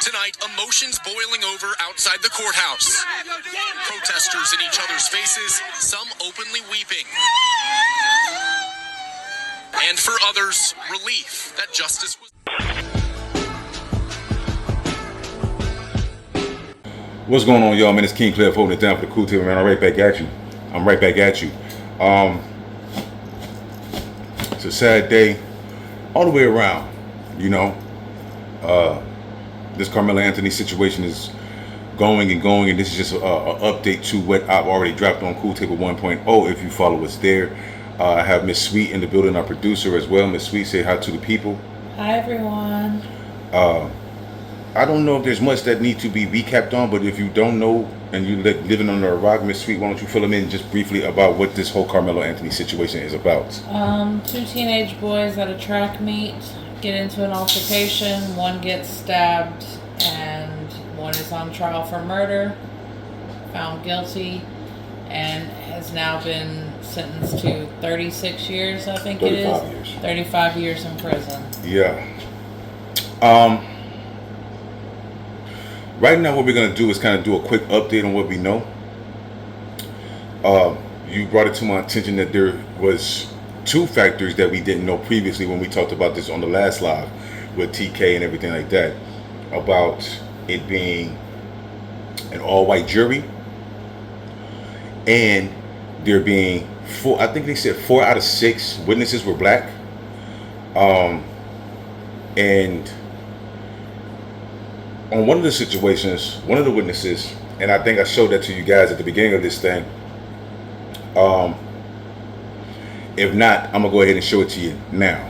Tonight, emotions boiling over outside the courthouse. Protesters in each other's faces, some openly weeping. And for others, relief that justice was... What's going on, y'all? Man, it's King Cliff holding it down for the Cool Team, man. I'm right back at you. It's a sad day all the way around, you know. This Karmelo Anthony situation is going, and this is just an update to what I've already dropped on Cool Table 1.0. If you follow us there, I have Miss Sweet in the building, our producer as well. Miss Sweet, say hi to the people. Hi, everyone. I don't know if there's much that needs to be recapped on, but if you don't know and you're living under a rock, Miss Sweet, why don't you fill them in just briefly about what this whole Karmelo Anthony situation is about? Two teenage boys at a track meet get into an altercation. One gets stabbed, and one is on trial for murder, found guilty, and has now been sentenced to 36 years, I think it is. 35 years in prison. Yeah. Right now, what we're going to do is kind of do a quick update on what we know. You brought it to my attention that there was two factors that we didn't know previously when we talked about this on the last live with TK and everything like that, about it being an all-white jury and there being four, I think they said 4 out of 6 witnesses were black. And on one of the situations, one of the witnesses, and I think I showed that to you guys at the beginning of this thing. If not, I'm going to go ahead and show it to you now.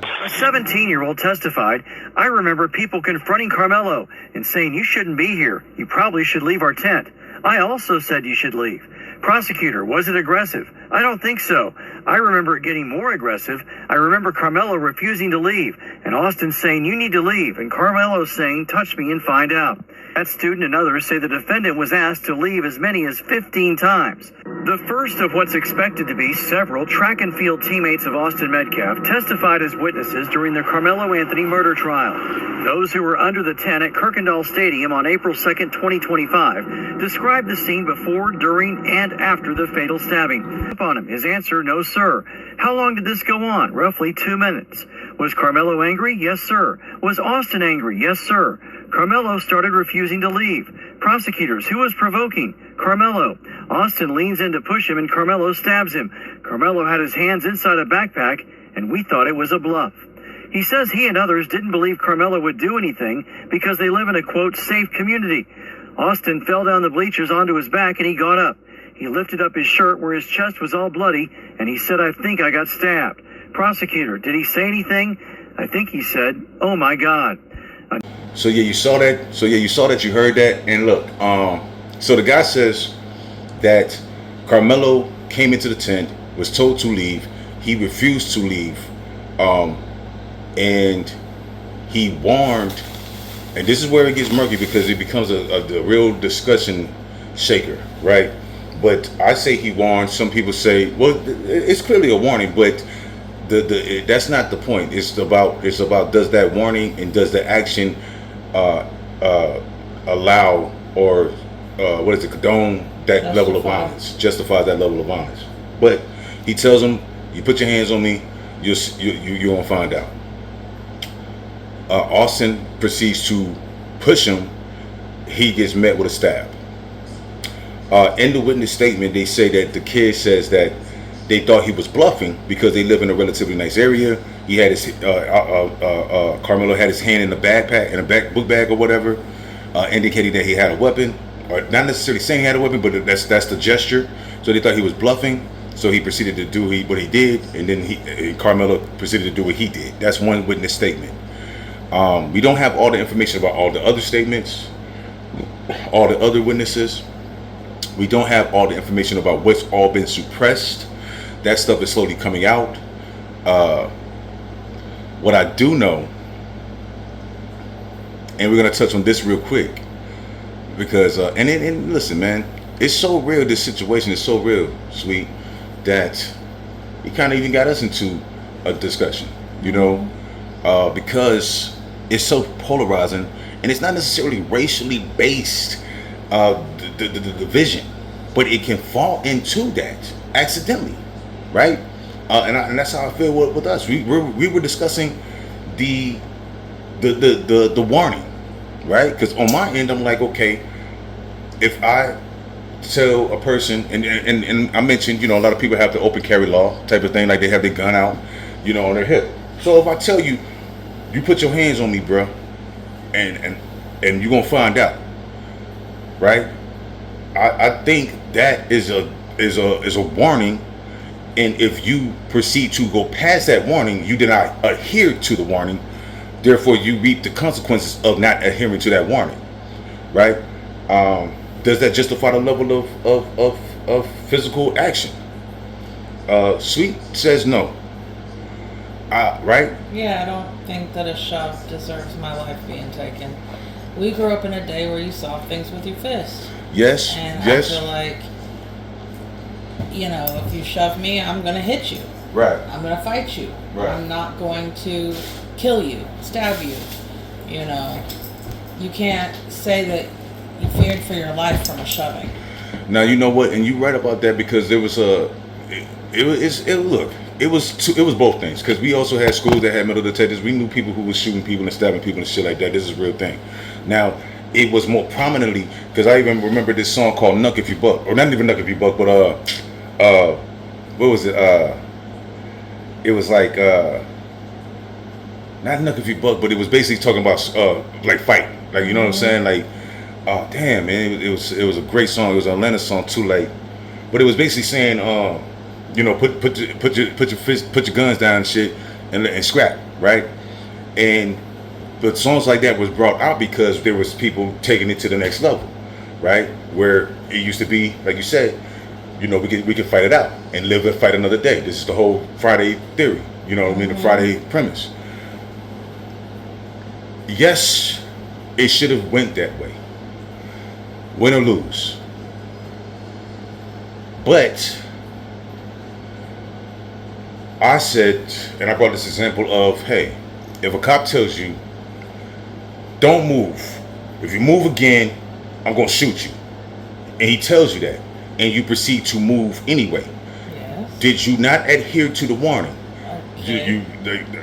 A 17-year-old testified, "I remember people confronting Karmelo and saying, 'You shouldn't be here. You probably should leave our tent. I also said you should leave.' Prosecutor, was it aggressive? I don't think so. I remember it getting more aggressive. I remember Karmelo refusing to leave, and Austin saying, 'You need to leave,' and Karmelo saying, 'Touch me and find out.' That student and others say the defendant was asked to leave as many as 15 times. The first of what's expected to be several track and field teammates of Austin Metcalf testified as witnesses during the Karmelo Anthony murder trial. Those who were under the tent at Kirkendall Stadium on April 2nd, 2025, described the scene before, during, and after the fatal stabbing. Upon him, his answer, 'No, sir.' How long did this go on? Roughly 2 minutes. Was Karmelo angry? Yes, sir. Was Austin angry? Yes, sir. Karmelo started refusing to leave. Prosecutors, who was provoking? Karmelo. Austin leans in to push him and Karmelo stabs him. Karmelo had his hands inside a backpack and we thought it was a bluff. He says he and others didn't believe Karmelo would do anything because they live in a, quote, safe community. Austin fell down the bleachers onto his back and he got up. He lifted up his shirt where his chest was all bloody and he said, 'I think I got stabbed.' Prosecutor, did he say anything? I think he said, 'Oh my God.'" So yeah, you saw that. You heard that. And look, so the guy says that Karmelo came into the tent, was told to leave. He refused to leave, and he warned. And this is where it gets murky because it becomes a real discussion shaker, right? But I say he warned. Some people say, well, it's clearly a warning, but that's not the point. It's about does that warning and does the action allow or condone that level of violence, justify that level of violence. But he tells him, "You put your hands on me, you're gonna find out." Austin proceeds to push him. He gets met with a stab. In the witness statement, they say that the kid says that they thought he was bluffing because they live in a relatively nice area. He had his Karmelo had his hand in the backpack, in a book bag or whatever, indicating that he had a weapon, or not necessarily saying he had a weapon, but that's the gesture. So they thought he was bluffing. So he proceeded to do what he did, and then Karmelo proceeded to do what he did. That's one witness statement. We don't have all the information about all the other statements, all the other witnesses. We don't have all the information about what's all been suppressed. That stuff is slowly coming out. What I do know, and we're gonna touch on this real quick, because and listen, man, it's so real. This situation is so real, Sweet, that it kind of even got us into a discussion, you know, because is so polarizing, and it's not necessarily racially based, the division, but it can fall into that accidentally, right? And that's how I feel with us. We were discussing the the warning, right? Because on my end, I'm like, okay, if I tell a person, and I mentioned, a lot of people have the open carry law type of thing, like they have their gun out, on their hip. So if I tell you, you put your hands on me, bro, and you're gonna find out, right? I think that is a warning, and if you proceed to go past that warning, you did not adhere to the warning. Therefore, you reap the consequences of not adhering to that warning, right? Does that justify the level of physical action? Sweet says no. Right? Yeah, I don't think that a shove deserves my life being taken. We grew up in a day where you solve things with your fist. Yes. And yes. I feel like, if you shove me, I'm going to hit you. Right. I'm going to fight you. Right. I'm not going to kill you, stab you. You can't say that you feared for your life from a shoving. Now, you know what? And you're right about that, because there was it was both things, because we also had schools that had metal detectors. We knew people who was shooting people and stabbing people and shit like that. This is a real thing. Now, it was more prominently, because I even remember this song called "Nuck If You Buck," or not even "Nuck If You Buck," but what was it? It was like not "Nuck If You Buck," but it was basically talking about like fight, like, you know what I'm saying, like, oh damn, man, it was a great song. It was an Atlanta song, Too Late, but it was basically saying, put your guns down and shit, and scrap, right? And but songs like that was brought out because there was people taking it to the next level, right? Where it used to be, like you said, we can fight it out and live and fight another day. This is the whole Friday theory, the Friday premise. Yes, it should have went that way, win or lose. But I said, and I brought this example of, hey, if a cop tells you, don't move, if you move again, I'm going to shoot you, and he tells you that, and you proceed to move anyway, yes. Did you not adhere to the warning? Okay.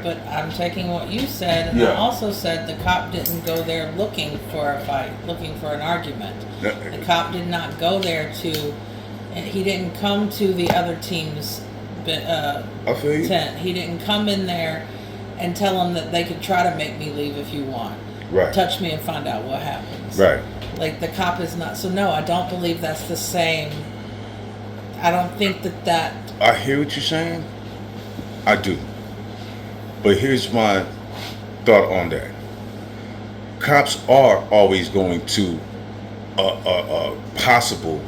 But I'm taking what you said, and I also said the cop didn't go there looking for a fight, looking for an argument. The cop did not go there he didn't come to the other team's tent. He didn't come in there and tell them that they could try to make me leave if you want. Right. Touch me and find out what happens. Right. Like, the cop is not. So no, I don't believe that's the same. I don't think that. I hear what you're saying. I do. But here's my thought on that. Cops are always going to possible.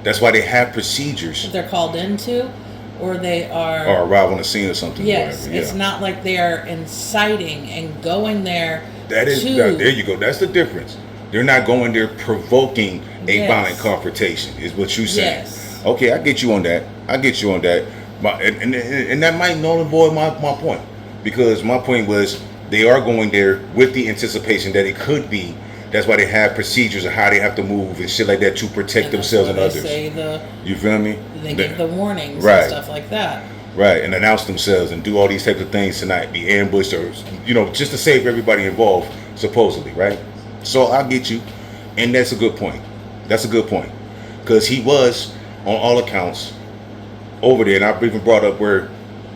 That's why they have procedures. If they're called into, or they are. Or arrive on the scene or something. Yes, whatever. Yeah. It's not like they are inciting and going there. There you go. That's the difference. They're not going there provoking a violent confrontation, is what you saying. Yes. Okay, I get you on that. And that might null and void my point. Because my point was, they are going there with the anticipation that it could be. That's why they have procedures of how they have to move and shit like that to protect themselves and others. You feel me? They give the warnings right. and stuff like that. Right, and announce themselves and do all these types of things to not be ambushed, or just to save everybody involved, supposedly, right? So I get you, and that's a good point. Because he was, on all accounts, over there, and I've even brought up where,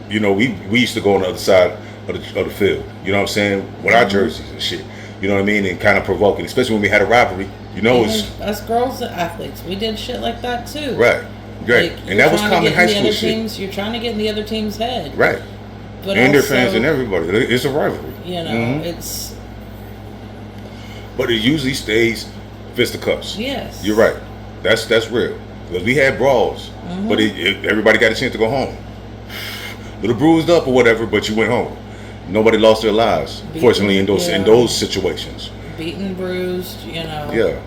we used to go on the other side of the field. You know what I'm saying? With our jerseys and shit. You know what I mean? And kind of provoking, especially when we had a rivalry. It's us girls athletes. We did shit like that too. Right. Right. Like, and that was common high school shit. You're trying to get in the other team's head. Right. But and their fans and everybody. It's a rivalry. It's. But it usually stays fisticuffs. Yes. You're right. That's real. Because we had brawls, but everybody got a chance to go home. Little bruised up or whatever, but you went home. Nobody lost their lives, fortunately, in those situations. Beaten, bruised, Yeah.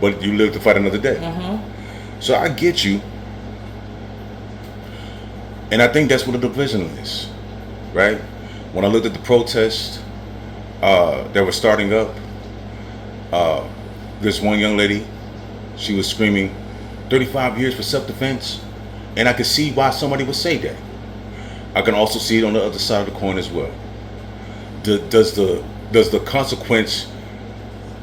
But you live to fight another day. So I get you. And I think that's what the division is, right? When I looked at the protest, that were starting up. This one young lady, she was screaming 35 years for self-defense, and I could see why somebody would say that. I can also see it on the other side of the coin as well. Does the consequence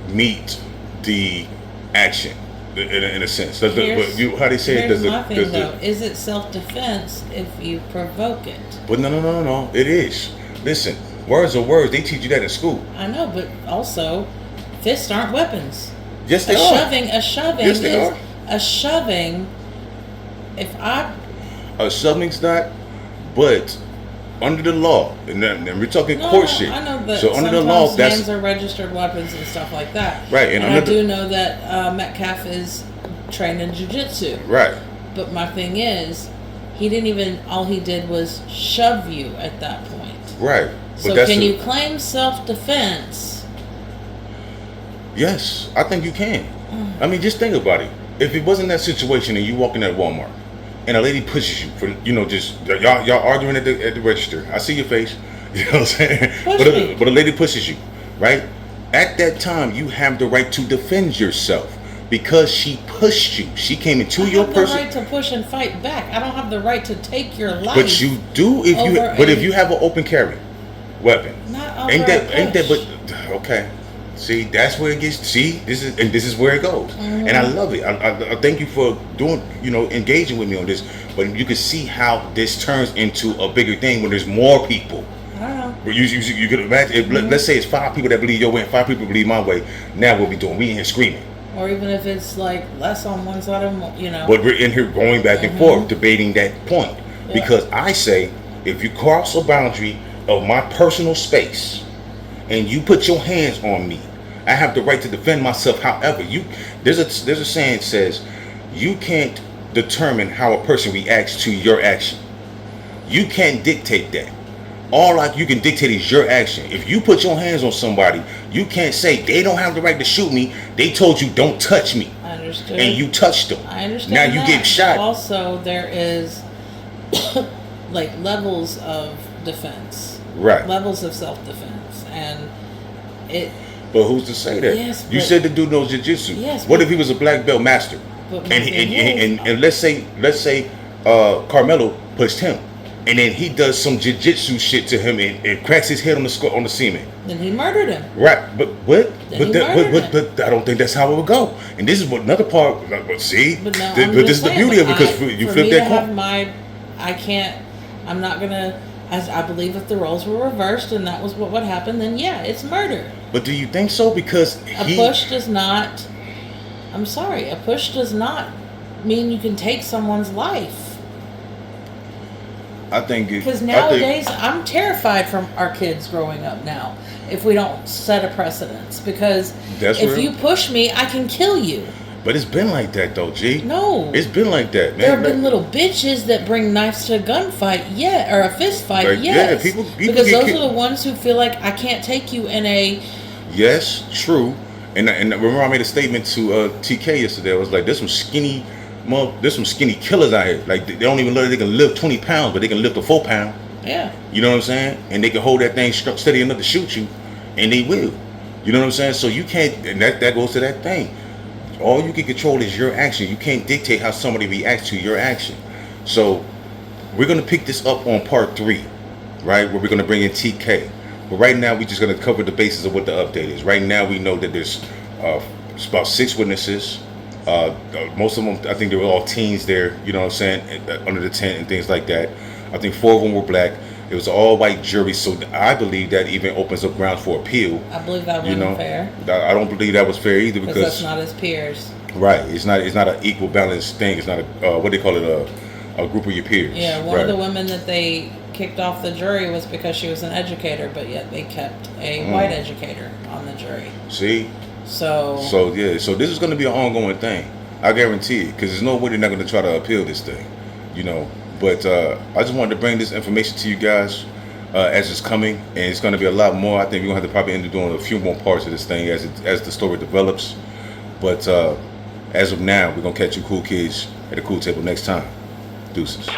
meet the action in a sense? How they say it? Here's my thing though. Is it self-defense if you provoke it? But no. It is. Listen, words are words. They teach you that in school. I know, but also, fists aren't weapons. Yes, they are. A shoving Yes, they is are. a shoving. A shoving's not, but under the law, and we're talking court shit. I know, but so under the law, that's hands are registered weapons and stuff like that. Right, and I do know that Metcalf is trained in jiu-jitsu. Right. But my thing is, he didn't even. All he did was shove you at that point. Right. So can you claim self-defense? Yes, I think you can. I mean, just think about it. If it wasn't that situation and you walk in at Walmart and a lady pushes you for, just y'all arguing at the register. I see your face. You know what I'm saying? But a lady pushes you, right? At that time, you have the right to defend yourself because she pushed you. She came into your person. I have the right to push and fight back. I don't have the right to take your life. But you do if you have an open carry weapon. Not over ain't that but okay. See, that's where it gets. See, this is where it goes, and I love it. I thank you for doing, engaging with me on this. But you can see how this turns into a bigger thing when there's more people. I don't know. But you can imagine. Let's say it's 5 people that believe your way and 5 people believe my way. Now what we doing? We in here screaming. Or even if it's like less on one side of But we're in here going back and forth, debating that point. Yeah. Because I say, if you cross a boundary of my personal space, and you put your hands on me, I have the right to defend myself. However, there's a saying that says you can't determine how a person reacts to your action. You can't dictate that. All you can dictate is your action. If you put your hands on somebody, you can't say they don't have the right to shoot me. They told you don't touch me. I understood. And you touched them. I understand. Now you get shot. Also, there is like levels of defense. Right. Levels of self-defense, and it. But who's to say that? Yes, you said the dude knows jiu-jitsu. Yes. What if he was a black belt master? And let's say Karmelo pushed him, and then he does some jiu-jitsu shit to him and cracks his head on the cement. Then he murdered him. Right, but I don't think that's how it would go. And this is what another part. But see, but this is the beauty of it because you flip that coin. I'm not gonna. I believe if the roles were reversed and that was what would happen, then yeah, it's murder. But do you think so? Because a push does not. I'm sorry, a push does not mean you can take someone's life. I think because nowadays I'm terrified from our kids growing up now if we don't set a precedence because if you push me, I can kill you. But it's been like that though, G. No. It's been like that, man. There have been little bitches that bring knives to a gunfight, or a fist fight, like, yes. Yeah, people because those are the ones who feel like I can't take you in a... Yes, true. And remember I made a statement to TK yesterday. I was like, there's some skinny killers out here. Like, they don't even know that they can lift 20 pounds, but they can lift a 4 pound. Yeah. You know what I'm saying? And they can hold that thing steady enough to shoot you, and they will. You know what I'm saying? So you can't, and that goes to that thing. All you can control is your action. You can't dictate how somebody reacts to your action. So we're going to pick this up on part 3, right? Where we're going to bring in TK. But right now, we're just going to cover the basis of what the update is. Right now, we know that there's about 6 witnesses. Most of them, I think they were all teens there, you know what I'm saying, under the tent and things like that. I think 4 of them were black. It was an all-white jury, so I believe that even opens up grounds for appeal. I believe that wasn't fair. I don't believe that was fair either because that's not his peers. Right. It's not an equal balanced thing. It's not a what they call it a group of your peers. Yeah. One of the women that they kicked off the jury was because she was an educator, but yet they kept a white educator on the jury. See. So yeah. So this is going to be an ongoing thing. I guarantee it because there's no way they're not going to try to appeal this thing. But I just wanted to bring this information to you guys as it's coming, and it's going to be a lot more. I think we're going to have to probably end up doing a few more parts of this thing as the story develops. But as of now, we're going to catch you cool kids at the cool table next time. Deuces.